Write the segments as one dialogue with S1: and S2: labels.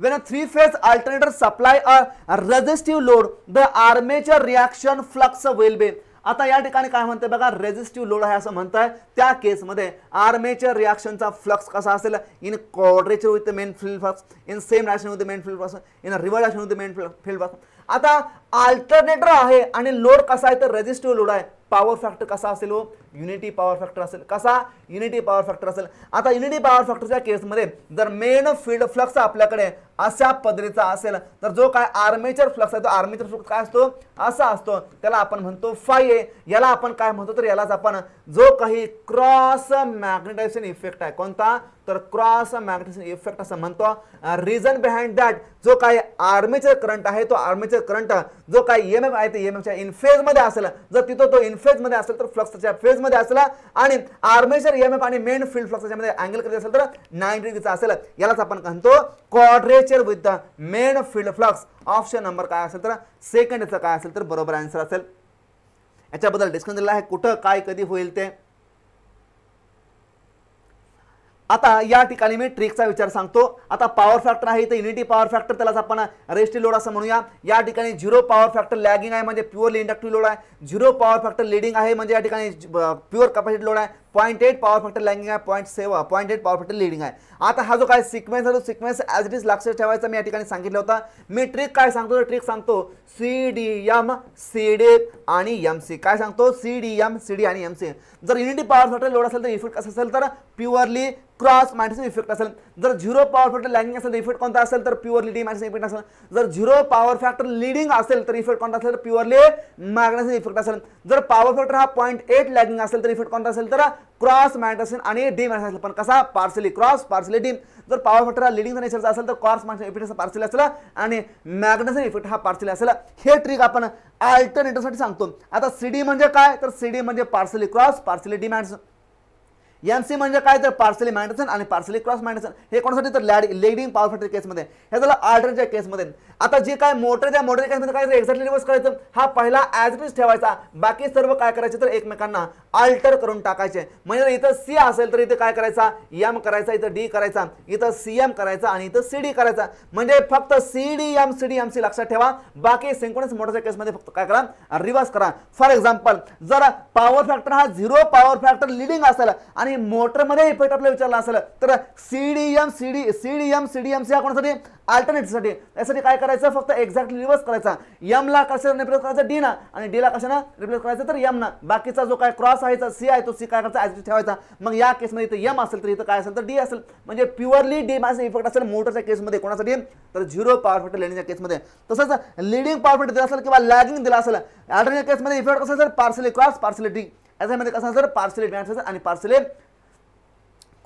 S1: when a three phase alternator supply a resistive load the armature reaction flux will be. आता या ठिकाणी काय म्हणते बघा, रेझिस्टिव्ह लोड आहे असं म्हणताय, त्या केसमध्ये आर्मेचर रिॲक्शनचा फ्लक्स कसा असेल, in quadrature with the main field flux, in same direction with the main field flux, in reverse direction with the main field flux. आता अल्टरनेटर आहे आणि लोड कसा आहे तर रेझिस्टिव्ह लोड आहे, पॉवर फॅक्टर कसा असेल हो, युनिटी पॉवर फॅक्टर असेल. कसा, युनिटी पॉवर फॅक्टर असेल. आता युनिटी पॉवर फॅक्टरच्या केसमध्ये जर मेन फील्ड फ्लक्स आपल्याकडे अशा पद्धतीचा असेल तर जो काय आर्मेचर फ्लक्स आहे तो आर्मेचर फ्लक्स काय असतो, असा असतो, त्याला आपण म्हणतो फाय ए. याला आपण काय म्हणतो तर यालाच आपण जो काही क्रॉस मॅग्नेटायझेशन इफेक्ट आहे, कोणता तर क्रॉस मॅग्नेटायझेशन इफेक्ट असं म्हणतो. रिझन बिहाइंड दॅट जो काही आर्मेचर करंट आहे तो आर्मेचर करंट जो काही ईएमएफ आहे ते ईएमएफच्या इन फेज मध्ये असेल, जर तिथं तो इन फेज मध्ये असेल तर फ्लक्सच्या फेज मध्ये असेल आणि आर्मेचर ईएमएफ आणि मेन फील्ड फ्लक्सच्या मध्ये अँगल किती असेल तर 90 डिग्रीचा असेल, यालाच आपण म्हणतो quadrature with the main field flux. Option number काय असेल तर सेकंड याचा काय असेल तर बरोबर आन्सर असेल. याच्याबद्दल डिस्कशन दिलेलं आहे, कुठं काय कधी होईल ते. आता या ठिकाणी मी ट्रिकचा विचार सांगतो. आता पॉवर फॅक्टर आहे इथे युनिटी पॉवर फॅक्टर, त्यालाच आपण रेस्टिव्ह लोड असं म्हणूया. या ठिकाणी झिरो पॉवर फॅक्टर लॅगिंग आहे म्हणजे प्युअरली इंडक्टिव्ह लोड आहे. झिरो पॉवर फॅक्टर लीडिंग आहे म्हणजे या ठिकाणी प्युअर कॅपॅसिटी लोड आहे. 0.8 पॉवर फॅक्टर लॅगिंग आहे, 0.8 पॉवर फॅक्टर लीडिंग आहे. आता हा जो काय सिक्वेन्स आहे तो सिक्वेन्स ॲज इट इज लक्षात ठेवायचा मी या ठिकाणी सांगितलं होतं. मी ट्रिक काय सांगतो, ट्रिक सांगतो CDM CD आणि MC. काय सांगतो, CDM CD आणि MC. जर युनिटी पॉवर फॅक्टर लोड असेल तर इफेक्ट कसं असेल तर प्युअरली क्रॉस मॅग्नेटिक इफेक्ट असेल. जर झिरो पॉवर फॅक्टर लॅगिंग असेल तर इफेक्ट कोणता असेल तर प्युअरली डी मॅग्नेटिक इफेक्ट असेल. जर झिरो पॉवर फॅक्टर लीडिंग असेल तर इफेक्ट कोणता असेल तर प्युअरली मॅग्नेटिक इफेक्ट असेल. जर पॉवर फॅक्टर हा 0.8 लॅगिंग असेल तर इफेक्ट कोणता असेल तर क्रॉस मॅग्नेटिक आणि डी मॅग्नेटिक असेल, पण कसा पार्सली क्रॉस पार्सली डी. जर पॉवर फॅक्टर हा लीडिंग नेचरचा असेल तर क्रॉस मॅग्नेटिक इफेक्ट पार्सली असेल आणि मॅग्नेटिक इफेक्ट हा पार्सली असेल. हे ट्रिक आपण अल्टरनेटरसाठी सांगतो. आता सीडी म्हणजे काय तर सीडी म्हणजे partially cross partially diamagnetic. MC म्हणजे काय तर पार्सली मॅग्नेटिझन आणि पार्सली क्रॉस मॅग्नेटिझन. हे कोणासाठी तर लीडिंग पॉवर फॅक्टर केसमध्ये, हे झालं अल्टरनेटच्या केसमध्ये. आता जे काय मोटर त्या मोटरच्या केसमध्ये काय एक्झॅक्टली रिव्हर्स करायचं, हा पहिला ॲज इट इज ठेवायचा, बाकी सर्व काय करायचे तर एकमेकांना अल्टर करून टाकायचे. म्हणजे इथं C असेल तर इथे काय करायचा M करायचा, इथं D करायचा, इथं CM करायचा आणि इथं CD करायचा. म्हणजे फक्त CDM CD MC लक्षात ठेवा, बाकी सिंक्रोनस मोटरच्या केसमध्ये फक्त काय करा रिव्हर्स करा. फॉर एक्झाम्पल जर पॉवर फॅक्टर हा झिरो पॉवर फॅक्टर लीडिंग असेल आणि मोटर मध्ये इफेक्ट आपल्याला विचारला असेल तर CDM CDMC या कोणासाठी अल्टरनेटसाठी. त्यासाठी काय करायचं फक्त एक्झॅक्टली रिव्हर्स करायचा. M ला कशाने रिप्लेस करायचं D ना आणि D ला कशाने रिप्लेस करायचं तर M ना. बाकीचा जो काय क्रॉस आहे C आहे तो C काय करायचा ॲज ठेवायचा. मग या केसमध्ये इथं M असेल तर इथं काय असेल तर D असेल. म्हणजे प्युअरली डी मॅग्नेटिक इफेक्ट असेल मोटरच्या केसमध्ये, कोणासाठी तर झिरो पॉवर फॅक्टर लीडिंगच्या केसमध्ये. तसंच लीडिंग पॉवर फॅक्टर दिला असेल किंवा लॅगिंग दिला असेल अल्टरनेट केसमध्ये इफेक्ट कसं असेल पार्सली क्रॉस पार्सली डी. याच्यामध्ये कसं असेल पार्सली मॅग्नेटिक आणि पार्सली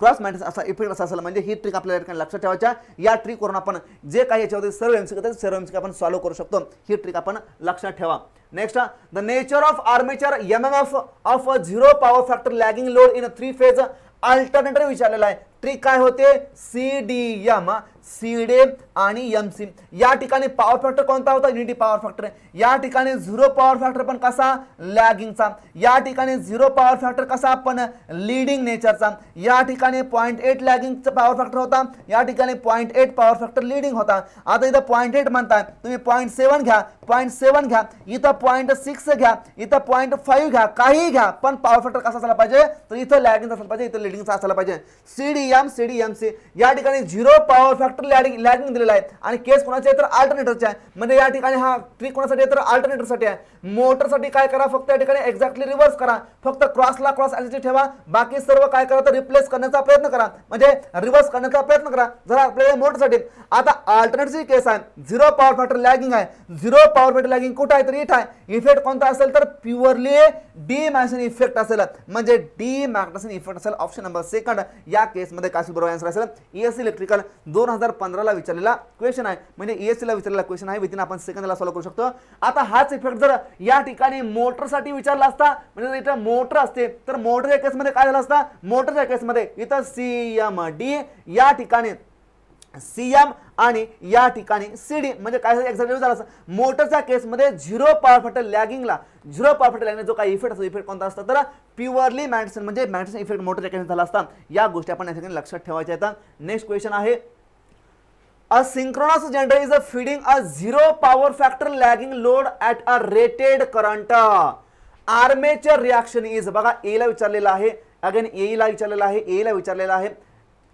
S1: क्रॉस मॅग्नेटिक असा इफेक्ट असा असेल. म्हणजे ही ट्रिक आपल्याला लक्षात ठेवायच्या. या ट्रिक वरून आपण जे काही याच्यामध्ये सर्व MCQ सर्व MCQ आपण सॉल्व्ह करू शकतो. ही ट्रिक आपण लक्षात ठेवा. Next, the nature of armature MMF of zero power factor lagging load in 3 phase alternator विचारलेला आहे. ट्रिक काय होते CDM CD आणि MC. या ठिकाणी पॉवर फॅक्टर कोणता होता युनिटी पॉवर फॅक्टर. या ठिकाणी झिरो पॉवर फॅक्टर पण कसा लॅगिंगचा. या ठिकाणी झिरो पॉवर फॅक्टर कसा आपण लीडिंग नेचरचा. या ठिकाणी 0.8 लॅगिंगचा पॉवर फॅक्टर होता, या ठिकाणी 0.8 पॉवर फॅक्टर लीडिंग होता. आता इथं 0.8 म्हणताय तुम्ही 0.7 घ्या, 0.7 घ्या, इथं 0.6 घ्या, इथं 0.5 घ्या, काही घ्या, पण पॉवर फॅक्टर कसा असायला पाहिजे तर इथं लॅगिंग असायला पाहिजे, इथं लीडिंगचा असायला पाहिजे. CDM CDMC या ठिकाणी झिरो पॉवर फॅक्टर लॅगिंग दिलेला आहे आणि केस कोणाचे आहे तर अल्टरनेटरचे आहे. म्हणजे या ठिकाणी हा ट्रिक कोणासाठी आहे तर अल्टरनेटरसाठी आहे. मोटरसाठी काय करा फक्त या ठिकाणी एक्झॅक्टली रिव्हर्स करा, फक्त क्रॉसला क्रॉस ॲज ठेवा, बाकी सर्व काय करा तर रिप्लेस करण्याचा प्रयत्न करा, म्हणजे रिव्हर्स करण्याचा प्रयत्न करा जर आपल्याला मोटरसाठी. आता अल्टरनेटरची केस आहे, झिरो पॉवर फॅक्टर लॅगिंग आहे. झिरो पॉवर फॅक्टर लॅगिंग कुठं आहे तर इथं आहे. इफेक्ट कोणता असेल तर प्युअरली डी मॅग्नेटिक इफेक्ट असेल, म्हणजे डी मॅग्नेटिक इफेक्ट असेल. ऑप्शन नंबर सेकंड या केसमध्ये काय बरोबर आन्सर असेल. ESC इलेक्ट्रिकल 2015 ला विचारलेला क्वेश्चन आहे, म्हणजे ESC ला विचारलेला क्वेश्चन आहे. विथिन आपण सेकंडला सॉल्व्ह करू शकतो. आता हाच इफेक्ट जर या ठिकाणी मोटरसाठी विचारला असता, म्हणजे इथं मोटर असते तर मोटरच्या केसमध्ये काय झालं असता, मोटरच्या केसमध्ये इथं CMD या ठिकाणी CM आणि या ठिकाणी CD, म्हणजे काय एक्झॅक्टली झालं असं. मोटरच्या केसमध्ये झिरो पॉवर फॅक्टर लॅगिंगला झिरो पॉवर फॅक्टर लॅगिंग जो काही इफेक्ट असतो, इफेक्ट कोणता असतो तर प्युअरली मॅग्नेटिक, म्हणजे मॅग्नेटिक इफेक्ट मोटरच्या केसमध्ये झाला असता. या गोष्टी आपण या ठिकाणी लक्षात ठेवायच्या आहेत. नेक्स्ट क्वेश्चन आहे A synchronous generator is feeding a zero power factor lagging load at a rated current. Armature reaction is बघा ए ला विचारलेला आहे, अगेन ए ला विचारलेला आहे, ए ला विचारलेला आहे,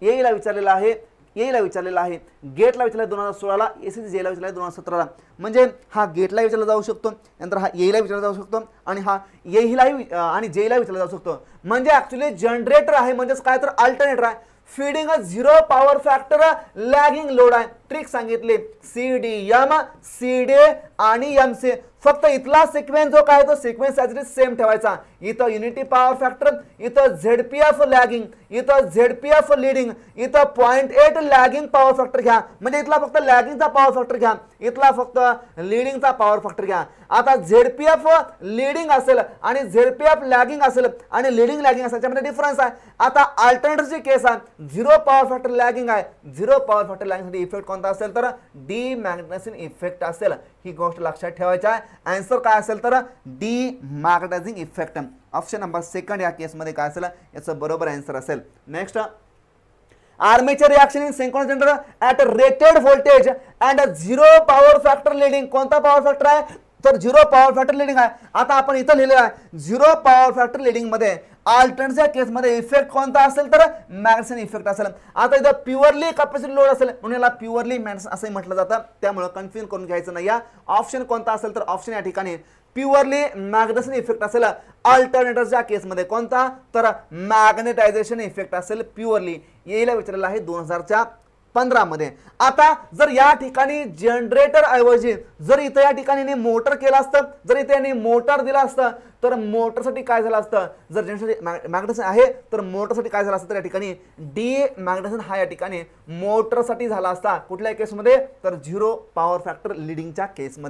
S1: ए ला विचारलेला आहे, ए ला विचारलेला आहे, गेटला विचारलेला 2016 ला, एसीसी जे ला विचारलेला 2017 ला. म्हणजे हा गेटला विचारला जाऊ शकतो, नंतर हा ए ला विचारला जाऊ शकतो आणि हा ए ला आणि जे ला विचारला जाऊ शकतो. म्हणजे ऍक्च्युअली जनरेटर आहे म्हणजेच काय तर अल्टरनेटर आहे, feeding a zero power factor lagging load आहे. ट्रिक सांगितले CDM CD आणि MC. फक्त इथला सिक्वेन्स जो काय तो sequence as it is same ठेवायचा. इथं युनिटी पॉवर फॅक्टर, इथं ZPF लॅगिंग, इथं ZPF लीडिंग, इथं 0.8 लॅगिंग पॉवर फॅक्टर घ्या. म्हणजे इथला फक्त लॅगिंगचा पॉवर फॅक्टर घ्या, इथला फक्त लीडिंगचा पॉवर फॅक्टर घ्या. आता ZPF लीडिंग असेल आणि ZPF लॅगिंग असेल आणि लीडिंग लॅगिंग असेल त्यामध्ये डिफरन्स आहे. आता अल्टरनेटरची केस आहे, झिरो पॉवर फॅक्टर लॅगिंग आहे. झिरो पॉवर फॅक्टर लॅगिंगसाठी इफेक्ट कोणता असेल तर डीमॅग्नेटायझिंग इफेक्ट असेल. ही गोष्ट लक्षात ठेवायची आहे. आन्सर काय असेल तर डीमॅग्नेटायझिंग इफेक्ट. ऑप्शन नंबर सेकंड या केसमध्ये काय असेल याचं बरोबर आन्सर असेल. Next, armature reaction in synchronous generator at rated voltage and zero power factor leading. कोणता पॉवर फॅक्टर आहे तर झिरो पॉवर फॅक्टर लीडिंग आहे. आता आपण इथं लिहिलेलं आहे झिरो पॉवर फॅक्टर लीडिंग मध्ये अल्टरनेटच्या केसमध्ये इफेक्ट कोणता असेल तर मॅग्नेटायझिंग इफेक्ट असेल. आता इथं प्युअरली कॅपॅसिटी लोड असेल म्हणून याला प्युअरली मॅग्नेटायझिंग असंही म्हटलं जातं, त्यामुळे कन्फ्युजन करून घ्यायचं नाही. या ऑप्शन कोणता असेल तर ऑप्शन या ठिकाणी प्युअरली मॅग्नेटायझिंग इफेक्ट असेल. अल्टरनेटरच्या केसमध्ये कोणता तर मॅग्नेटायझेशन इफेक्ट असेल प्युअरली. येईल विचारलेलं आहे 2015 मध्ये. आता जर या ठिकाणी जनरेटर ऐवजी जर इथं या ठिकाणी मोटर केलं असतं, जर इथे मोटर दिला असतं तर मोटरसाठी काय झालं असतं, जर जनरेटर मॅग्नेटायझेशन आहे तर मोटरसाठी काय झालं असतं तर या ठिकाणी डीमॅग्नेटायझेशन हा या ठिकाणी मोटरसाठी झाला असता. कुठल्या केसमध्ये तर झिरो पॉवर फॅक्टर लीडिंगच्या केसमध्ये.